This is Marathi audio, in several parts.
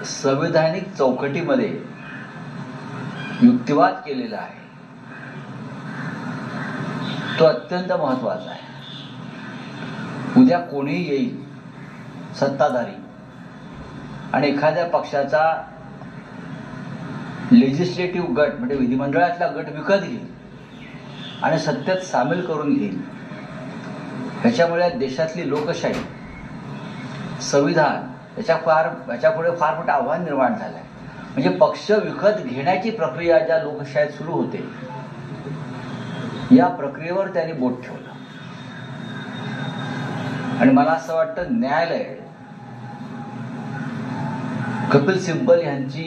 संविधानिक चौकटीमध्ये युक्तिवाद केलेला आहे तो अत्यंत महत्त्वाचा आहे. उद्या कोणीही येईल सत्ताधारी आणि एखाद्या पक्षाचा लेजिस्लेटिव्ह गट म्हणजे विधिमंडळातला गट विकत घेईल आणि सत्तेत सामील करून घेईल. ह्याच्यामुळे देशातली लोकशाही संविधान याच्यापुढे फार मोठं आव्हान निर्माण झालं आहे. म्हणजे पक्ष विकत घेण्याची प्रक्रिया ज्या लोकशाहीत सुरू होते या प्रक्रियेवर त्यांनी बोट ठेवलं. आणि मला असं वाटतं न्यायालय कपिल सिब्बल यांची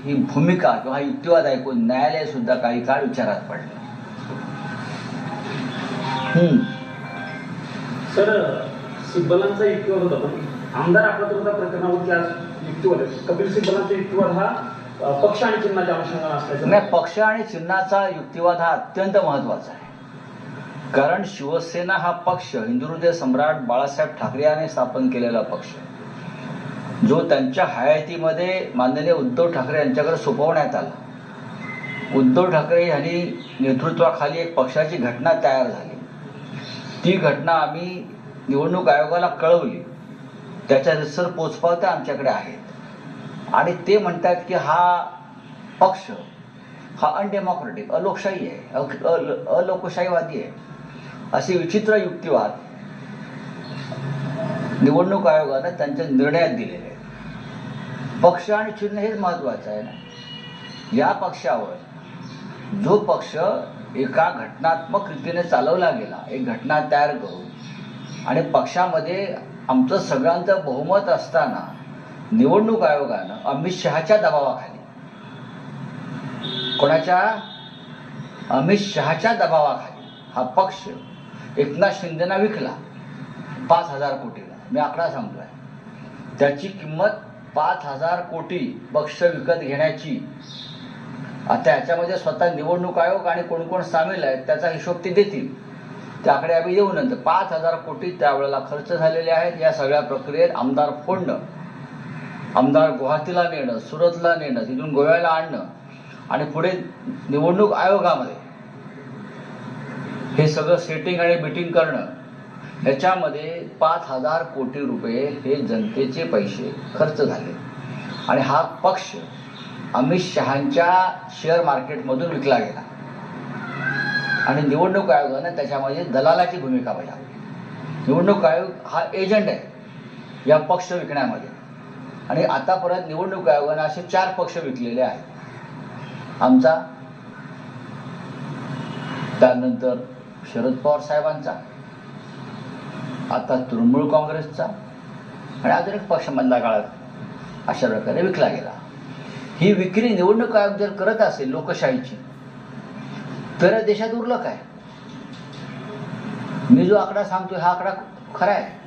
ही भूमिका किंवा हा युक्तिवाद ऐकून न्यायालय सुद्धा काही काळ विचारात पडलं. सर, सिब्बलांचा युक्तिवाद होता पण आमदार अपात्रता प्रकरणावरती आज युक्तिवाद आहे. कपिल सिब्बलांचा युक्तिवाद हा पक्ष आणि चिन्हाच्या अनुषंगाने असल्याचा नाही. पक्ष आणि चिन्हाचा युक्तिवाद हा अत्यंत महत्वाचा आहे. कारण शिवसेना हा पक्ष हिंदू हृदय सम्राट बाळासाहेब ठाकरे यांनी स्थापन केलेला पक्ष जो त्यांच्या हयातीमध्ये माननीय उद्धव ठाकरे यांच्याकडे सोपवण्यात आला. उद्धव ठाकरे यांनी नेतृत्वाखाली एक पक्षाची घटना तयार झाली. ती घटना आम्ही निवडणूक आयोगाला कळवली. त्याच्या रितसर पोचपावत्या आमच्याकडे आहेत आणि ते म्हणतात की हा पक्ष हा अनडेमोक्रेटिक अलोकशाही आहे, अलोकशाहीवादी आहे. असे विचित्र युक्तिवाद निवडणूक आयोगानं त्यांच्या निर्णयात दिलेले आहेत. पक्ष आणि चिन्ह हेच महत्वाचं आहे ना. या पक्षावर जो पक्ष एका घटनात्मक रीतीने चालवला गेला, एक घटना तयार करून आणि पक्षामध्ये आमचं सगळ्यांचं बहुमत असताना निवडणूक आयोगानं अमित शहाच्या दबावाखाली अमित शहाच्या दबावाखाली हा पक्ष एकनाथ शिंदेना विकला 5,000 कोटीला. मी आकडा सांगतोय. त्याची किंमत 5,000 कोटी पक्ष विकत घेण्याची. आता याच्यामध्ये स्वतः निवडणूक आयोग आणि कोण कोण सामील आहेत त्याचा हिशोब ते देतील. त्याकडे आम्ही येऊ नंतर. 5,000 कोटी त्यावेळेला खर्च झालेले आहेत. या सगळ्या प्रक्रियेत आमदार फोडणं, आमदार गुवाहाटीला नेणं, सुरतला नेणं, तिथून गोव्याला आणणं आणि पुढे निवडणूक आयोगामध्ये हे सगळं सेटिंग आणि बिटिंग करणं, ह्याच्यामध्ये 5,000 कोटी रुपये हे जनतेचे पैसे खर्च झाले. आणि हा पक्ष अमित शहांच्या शेअर मार्केटमधून विकला गेला आणि निवडणूक आयोगानं त्याच्यामध्ये दलालाची भूमिका बजावली. निवडणूक आयोग हा एजंट आहे या पक्ष विकण्यामध्ये. आणि आतापर्यंत निवडणूक आयोगानं असे 4 पक्ष विकलेले आहेत. आमचा, त्यानंतर शरद पवार साहेबांचा, आता तृणमूल काँग्रेसचा आणि अजून एक पक्ष मधल्या काळात अशा प्रकारे विकला गेला. ही विक्री निवडणूक आयोग जर करत असेल लोकशाहीची तर देशात उरलं काय? मी जो आकडा सांगतोय हा आकडा खरा आहे.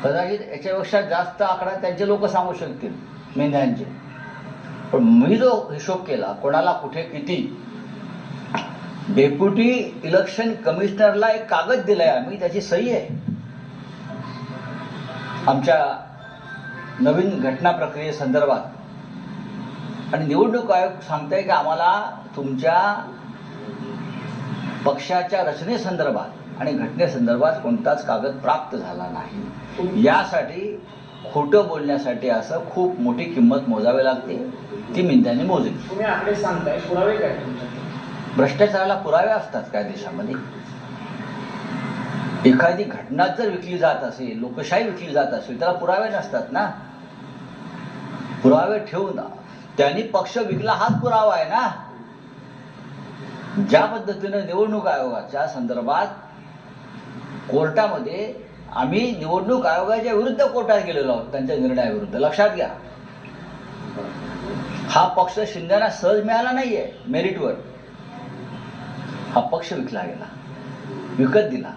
कदाचित याच्यापेक्षा जास्त आकडा त्यांचे लोक सांगू शकतील मेंढ्यांचे. पण मी जो हिशोब केला कोणाला कुठे किती, डेप्युटी इलेक्शन कमिशनरला एक कागद दिलाय आम्ही, त्याची सही आहे. आमच्या नवीन घटना प्रक्रियेसंदर्भात. आणि निवडणूक आयोग सांगताय की आम्हाला तुमच्या पक्षाच्या रचनेसंदर्भात आणि घटनेसंदर्भात कोणताच कागद प्राप्त झाला नाही. यासाठी खोटं बोलण्यासाठी असं खूप मोठी किंमत मोजावी लागते. ती मिंद्याने मोजली. तुम्ही आकडे सांगताय, पुरावे काय? भ्रष्टाचाराला पुरावे असतात काय देशामध्ये? एखादी घटना जर विकली जात असेल, लोकशाही विकली जात असेल, त्याला पुरावे नसतात ना. पुरावे ठेवून त्यांनी पक्ष विकला हाच पुरावा आहे ना. ज्या पद्धतीनं निवडणूक आयोगाच्या संदर्भात कोर्टामध्ये आम्ही निवडणूक आयोगाच्या विरुद्ध कोर्टात गेलेलो आहोत त्यांच्या निर्णयाविरुद्ध. लक्षात घ्या, हा पक्ष शिंदेना सहज मिळाला नाहीये मेरिटवर. हा पक्ष विकला गेला, विकत दिला,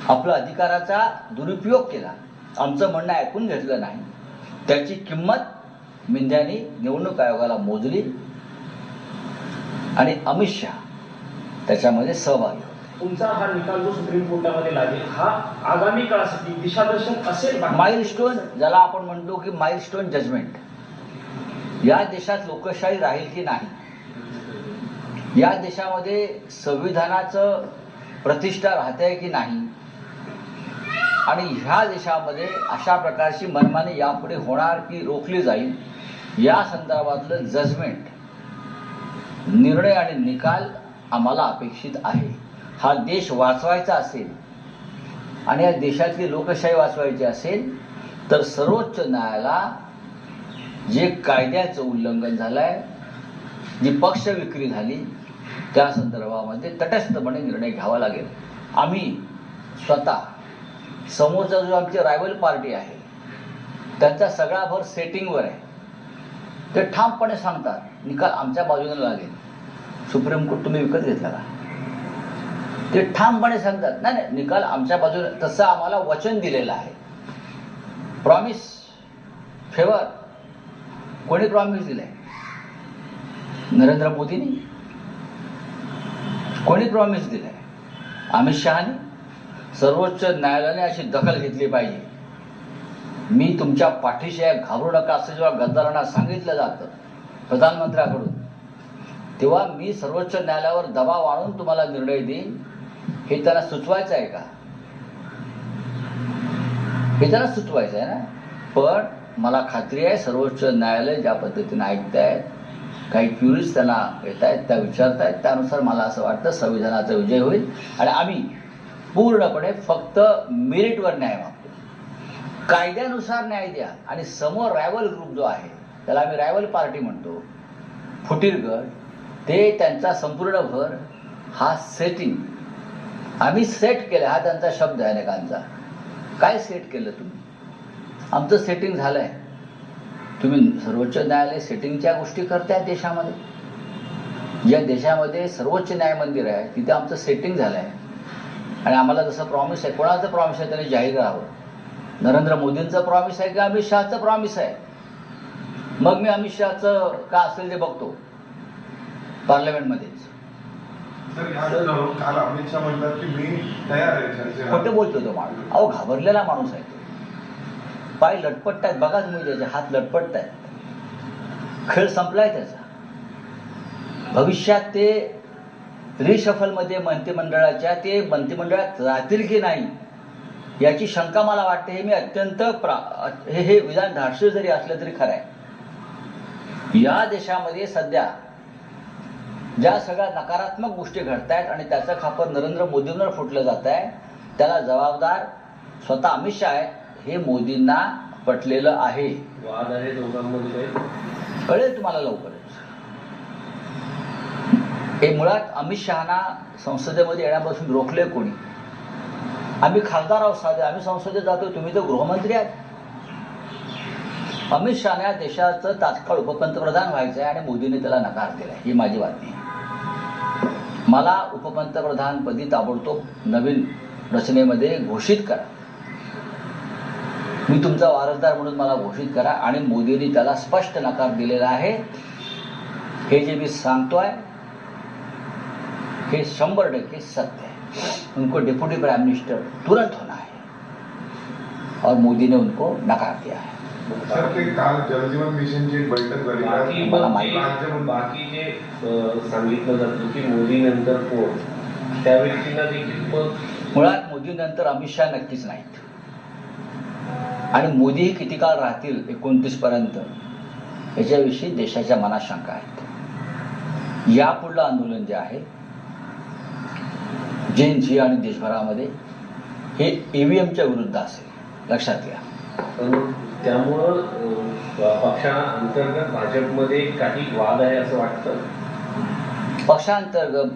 आपला अधिकाराचा दुरुपयोग केला, आमचं म्हणणं ऐकून घेतलं नाही. त्याची किंमत मिंद्यानी निवडणूक आयोगाला मोजली आणि अमित शहा त्याच्यामध्ये सहभागी होते. तुमचा हा निकाल जो सुप्रीम कोर्टामध्ये लागेल हा आगामी काळासाठी दिशादर्शक असेल का? माइलस्टोन, ज्याला आपण म्हणतो की माइलस्टोन जजमेंट, या देशात लोकशाही राहील की नाही, या देशामध्ये संविधानाचं प्रतिष्ठा राहते की नाही, आणि ह्या देशामध्ये अशा प्रकारची मनमानी यापुढे होणार की रोखली जाईल, या संदर्भातलं जजमेंट, निर्णय आणि निकाल आम्हाला अपेक्षित आहे. हा देश वाचवायचा असेल आणि या देशातली लोकशाही वाचवायची असेल तर सर्वोच्च न्यायालयाला जे कायद्याचं उल्लंघन झालंय, जी पक्ष विक्री झाली, त्या संदर्भामध्ये तटस्थपणे निर्णय घ्यावा लागेल. आम्ही स्वतः समोरचा जो आमची रायव्हल पार्टी आहे त्यांचा सगळा भर सेटिंगवर आहे. ते ठामपणे सांगतात निकाल आमच्या बाजूने लागेल. सुप्रीम कोर्ट तुम्ही विकत घेतला का? ते ठामपणे सांगतात नाही नाही निकाल आमच्या बाजूने, तसं आम्हाला वचन दिलेलं आहे. प्रॉमिस, फेवर कोणी प्रॉमिस दिलंय? नरेंद्र मोदींनी. कोणी प्रॉमिस दिलंय? अमित शहानी. सर्वोच्च न्यायालयाने अशी दखल घेतली पाहिजे. मी तुमच्या पाठीशी आहे, घाबरू नका, असं जेव्हा गद्दारांना सांगितलं जातं प्रधानमंत्र्याकडून, तेव्हा मी सर्वोच्च न्यायालयावर दबाव आणून तुम्हाला निर्णय देईन, हे त्यांना सुचवायचं आहे का? हे त्यांना सुचवायचं आहे ना. पण मला खात्री आहे सर्वोच्च न्यायालय ज्या पद्धतीने ऐकतायत, काही क्युरिज त्यांना येत आहेत, त्या विचारतायत, त्यानुसार मला असं वाटतं संविधानाचा विजय होईल आणि आम्ही पूर्णपणे फक्त मेरिटवर न्याय मागतो. कायद्यानुसार न्याय द्या. आणि समोर रायव्हल ग्रुप जो आहे, त्याला आम्ही रायव्हल पार्टी म्हणतो, फुटीरगड, ते त्यांचा संपूर्ण भर हा सेटिंग, आम्ही सेट केलं, हा त्यांचा शब्द आहे अनेकांचा. काय सेट केलं तुम्ही? आमचं सेटिंग झालंय. तुम्ही सर्वोच्च न्यायालय सेटिंगच्या गोष्टी करताय देशामध्ये. ज्या देशामध्ये सर्वोच्च न्याय मंदिर आहे तिथे आमचं सेटिंग झालं आहे. आणि आम्हाला जसं प्रॉमिस आहे, कोणाचं प्रॉमिस आहे त्याने जाहीर राहावं. नरेंद्र मोदींचं प्रॉमिस आहे की अमित शहाचं प्रॉमिस आहे? मग मी अमित शहाचं का असेल ते बघतो पार्लमेंटमध्येच. काल अमित शहा म्हणतात की मी तयार आहे चर्चेला. खोटं बोलतो तो माणूस. अहो, घाबरलेला माणूस आहे तो. पाय लटपटतायत बघा तुम्ही, त्याचे हात लटपटतायत. खेळ संपलाय त्याचा. भविष्यात ते रिशफलमध्ये मंत्रिमंडळाच्या ते मंत्रिमंडळात राहतील की नाही याची शंका मला वाटते. हे मी अत्यंत हे विधान धाडसी जरी असलं तरी खरं आहे. या देशामध्ये सध्या ज्या सगळ्या नकारात्मक गोष्टी घडतायत आणि त्याचं खापर नरेंद्र मोदींवर फुटलं जात आहे, त्याला जबाबदार स्वतः अमित शहा आहेत. हे मोदींना पटलेलं आहे. वाद आहे दोघांमध्ये, कळेल तुम्हाला लवकरच. हे मुळात अमित शहाना संसदेमध्ये येण्यापासून रोखले कोणी? आम्ही खासदार आहोत साधे, आम्ही संसदेत जातो, तुम्ही तर गृहमंत्री आहात. अमित शहाने या देशाचं तात्काळ उपपंतप्रधान व्हायचं आहे आणि मोदींनी त्याला नकार दिलाय. ही माझी बातमी आहे. मला उपपंतप्रधानपदी ताबडतोब नवीन रचनेमध्ये घोषित करा. मी तुमचा वारसदार म्हणून मला घोषित करा. आणि मोदींनी त्याला स्पष्ट नकार दिलेला आहे. हे जे मी सांगतोय हे 100% सत्य है. उनको डिप्टी प्राइम मिनिस्टर तुरंत होना है और मोदी ने उनको नकार दिया है. सर, ते काल जलजीवन मिशनची एक बैठक झाली. बाकी जे सांगितलं जातं की मोदी नंतर कोण, त्या व्यक्तींना देखील मुळात मोदी नंतर अमित शहा नक्कीच नाहीत. आणि मोदी किती काळ राहतील 29 पर्यंत याच्याविषयी देशाच्या मनात शंका आहेत. यापुढलं आंदोलन जे आहे JNC आणि देशभरामध्ये हे EVMच्या विरुद्ध असेल, लक्षात घ्या. त्यामुळं पक्षांतर्गत भाजपमध्ये काही वाद आहे असं वाटतं. पक्षांतर्गत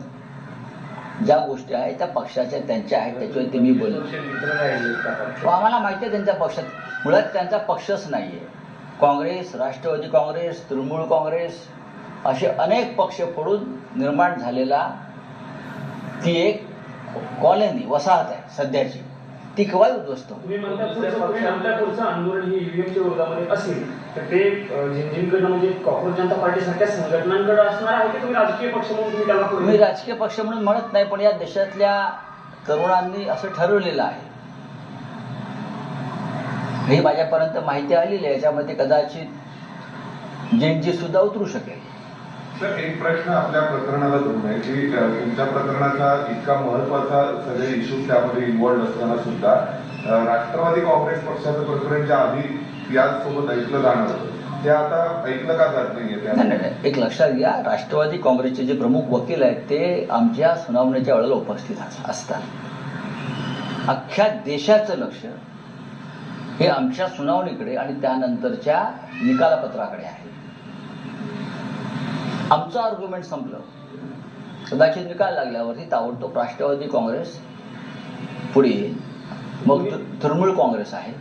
ज्या गोष्टी आहेत त्या पक्षाच्या त्यांच्या आहेत, त्याच्यावरती मी बोलतो. मित्र राहिले आम्हाला माहिती आहे त्यांच्या पक्षात मुळात त्यांचा पक्षच नाही आहे. काँग्रेस, राष्ट्रवादी काँग्रेस, तृणमूल काँग्रेस असे अनेक पक्ष फोडून निर्माण झालेला ती एक कॉलनी वसाहत आहे सध्याची, ती केव्हा उद्ध्वस्त होईल. तुम्ही म्हणता पुढचं आंदोलन हे EVMच्या विरोधामध्ये असेल तर ते झिंझिनकडनं म्हणजे कॉक्रोच जनता पार्टी सारख्या संघटनांकडे असणार आहे की तुम्ही राजकीय पक्ष म्हणून तुम्ही त्याला मी राजकीय पक्ष म्हणून म्हणत नाही, पण या देशातल्या तरुणांनी असं ठरवलेलं आहे. ही माझ्यापर्यंत माहिती आलेली आहे. याच्यामध्ये कदाचित जेनजी सुद्धा उतरू शकेल. सर, एक प्रश्न आपल्या प्रकरणाला धरून आहे की तुमच्या प्रकरणाचा इतका महत्वाचा सगळे इश्यूज त्यामध्ये इन्व्हॉल्ड असताना सुद्धा राष्ट्रवादी काँग्रेस पक्षाचं प्रकरण ज्या आधी याचसोबत ऐकलं जाणार होतं ते आता ऐकलं का जात नाहीये? नाही, एक लक्षात घ्या, राष्ट्रवादी काँग्रेसचे जे प्रमुख वकील आहेत ते आमच्या सुनावणीच्या वेळेला उपस्थित असतात. अख्ख्या देशाचं लक्ष हे आमच्या सुनावणीकडे आणि त्यानंतरच्या निकालपत्राकडे आहे. आमचं आर्ग्युमेंट संपलं, कदाचित निकाल लागल्यावरती ताबडतोब राष्ट्रवादी काँग्रेस पुढे येईल, मग तृणमूल काँग्रेस आहे.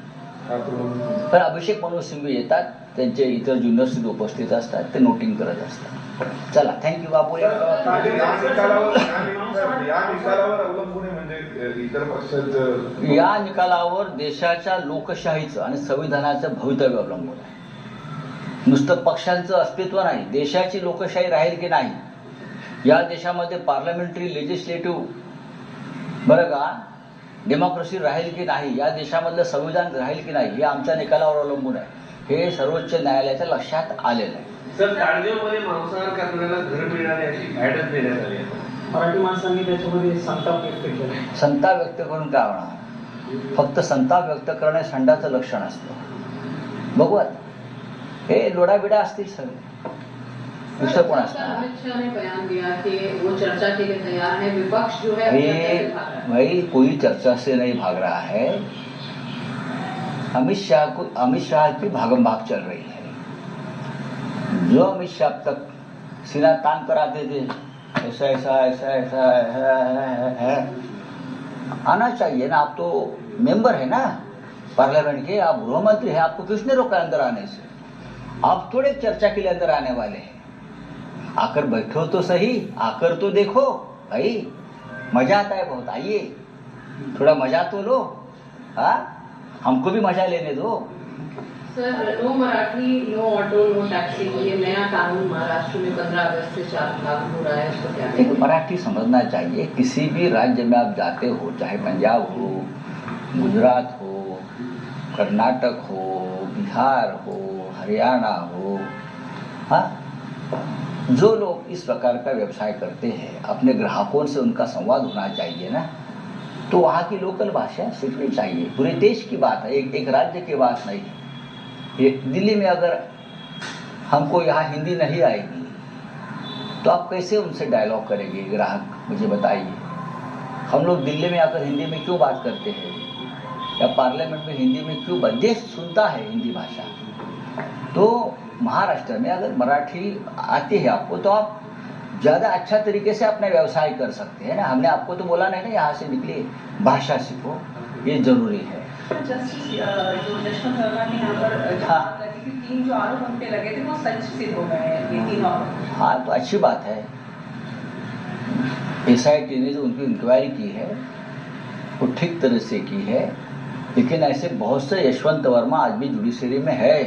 पण अभिषेक मनोज सिंघवी येतात, त्यांचे इतर ज्युनियर्स उपस्थित असतात, ते नोटिंग करत असतात. चला, थँक्यू बापू. या निकालावर अवलंबून आहे म्हणजे इतर पक्षांचं या निकालावर देशाच्या लोकशाहीचं आणि संविधानाचं भवितव्य अवलंबून आहे. नुसतं पक्षांचं अस्तित्व नाही, देशाची लोकशाही राहील की नाही, या देशामध्ये पार्लमेंटरी लेजिस्लेटिव्ह बरं का डेमोक्रेसी राहील की नाही, या देशामधलं संविधान राहील की नाही, हे आमच्या निकालावर अवलंबून आहे. हे सर्वोच्च न्यायालयाच्या लक्षात आलेलं आहे. सर, ताडदेवमध्ये मांसाहार करणाऱ्याला घर मिळणारी अशी गायडन्स देण्यात आली आहे. मराठी माणसांनी त्याच्यामध्ये संताप व्यक्त केला. संताप व्यक्त करून काय होणार? फक्त संताप व्यक्त करणे संडाचं लक्षण असतं. बघू आता, हे लोडाबिडा असतील सगळे, दुसरं कोण असणार? अमित शाह ने बयान दिया कि वो चर्चा के लिए तैयार है, विपक्ष जो है भाई कोई चर्चा से नहीं भाग रहा है. अमित शाह की भागम भाग चल रही है. जो अमित शाह तक सीना तान कर आते थे, ऐसा ऐसा ऐसा ऐसा है, आना चाहिए ना. आप तो मेंबर है ना पार्लियामेंट के, आप गृह मंत्री हैं, आपको किसने रोका अंदर आने से? आप थोड़े चर्चा के लिए अंदर आने वाले हैं. आकर बैठो तो सही, आकर तो देखो भाई, मजा आता है बहुत, आइए थोड़ा मजा तो लो. हाँ, हमको भी मजा लेने दो. Sir, no Marathi, no auto, no taxi, ये नया कानून महाराष्ट्र में 15 अगस्त से लागू हो रहा है, उसको क्या एक मराठी समझना चाहिए. किसी भी राज्य में आप जाते हो, चाहे पंजाब हो, गुजरात हो, कर्नाटक हो, बिहार हो, हरियाणा हो, हाँ, जो लोग इस प्रकार का व्यवसाय करते हैं, अपने ग्राहकों से उनका संवाद होना चाहिए ना, तो वहाँ की लोकल भाषा सीखनी चाहिए. पूरे देश की बात है, एक राज्य की बात नहीं. ये दिल्ली में अगर हमको यहाँ हिंदी नहीं आएगी तो आप कैसे उनसे डायलॉग करेंगे? ग्राहक मुझे बताइए. हम लोग दिल्ली में आकर हिंदी में क्यों बात करते हैं, या पार्लियामेंट में हिंदी में क्यों बात? देश सुनता है हिंदी भाषा. तो महाराष्ट्र में अगर मराठी आती है आपको, तो आप ज़्यादा अच्छा तरीके से अपना व्यवसाय कर सकते हैं ना. हमने आपको तो बोला नहीं ना यहाँ से निकलिए, भाषा सीखो, ये जरूरी है. जस्टिस जो यशवंत वर्मा ने यहाँ पर हाँ. लगी थी, 3 जो आरोप हम पे लगे थे वो सच सिद्ध हो गए हैं, ये 3 आरोप. हाँ, तो अच्छी बात है. SIT ने जो उनकी इंक्वायरी की है वो ठीक तरह से की है, लेकिन ऐसे बहुत से यशवंत वर्मा आज भी जुडिशरी में है.